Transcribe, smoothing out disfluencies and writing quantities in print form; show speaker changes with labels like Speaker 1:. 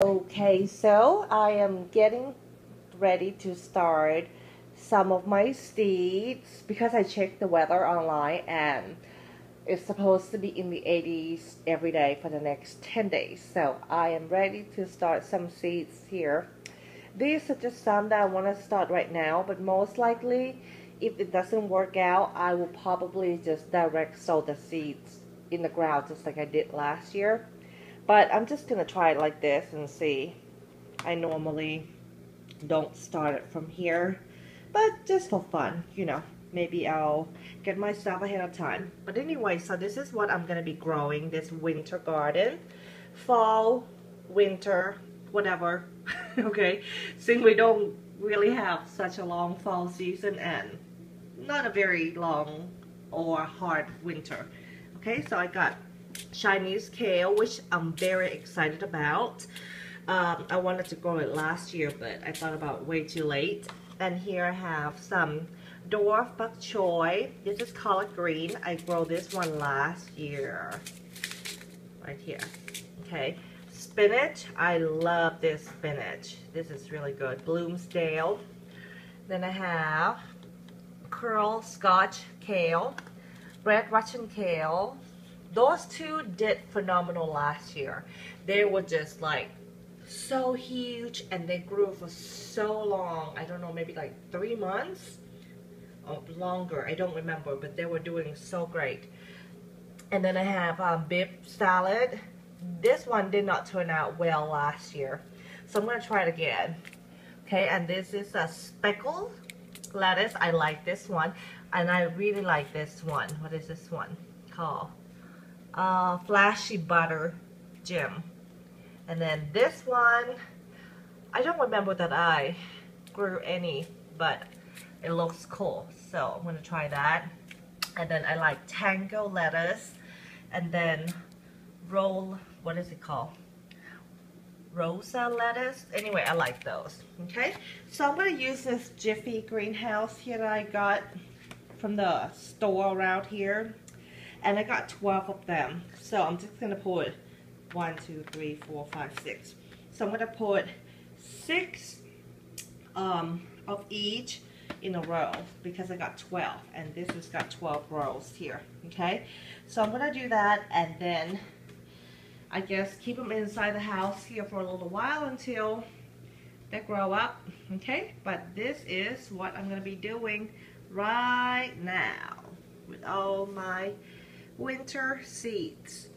Speaker 1: Okay, so I am getting ready to start some of my seeds because I checked the weather online and it's supposed to be in the 80s every day for the next 10 days. So I am ready to start some seeds here. These are just some that I want to start right now, but most likely if it doesn't work out, I will probably just direct sow the seeds in the ground just like I did last year. But I'm just going to try it like this and see. I normally don't start it from here, but just for fun, maybe I'll get my stuff ahead of time. But anyway, so this is what I'm going to be growing, this winter garden. Fall, winter, whatever. Okay, since we don't really have such a long fall season and not a very long or hard winter. Okay, so I got Chinese kale, which I'm very excited about. I wanted to grow it last year, but I thought about way too late. And here I have some dwarf bok choy. This is collard green. I grew this one last year. Right here. Okay. Spinach. I love this spinach. This is really good. Bloomsdale. Then I have curl Scotch kale, red Russian kale. Those two did phenomenal last year. They were just like so huge and they grew for so long. I don't know, maybe like 3 months or longer. I don't remember, but they were doing so great. And then I have beef salad. This one did not turn out well last year, so I'm going to try it again. Okay, and this is a speckled lettuce. I like this one, and I really like this one. What is this one called? Flashy butter Jim. And then this one, I don't remember that I grew any, but it looks cool, so I'm gonna try that. And then I like tango lettuce, and then what is it called? Rosa lettuce. Anyway, I like those. Okay, so I'm gonna use this Jiffy greenhouse here that I got from the store around here, and I got 12 of them. So I'm just gonna put 1, 2, 3, 4, 5, 6. So I'm gonna put 6 of each in a row because I got 12, and this has got 12 rows here. Okay, so I'm gonna do that, and then I guess keep them inside the house here for a little while until they grow up. Okay, but this is what I'm gonna be doing right now with all my winter seeds.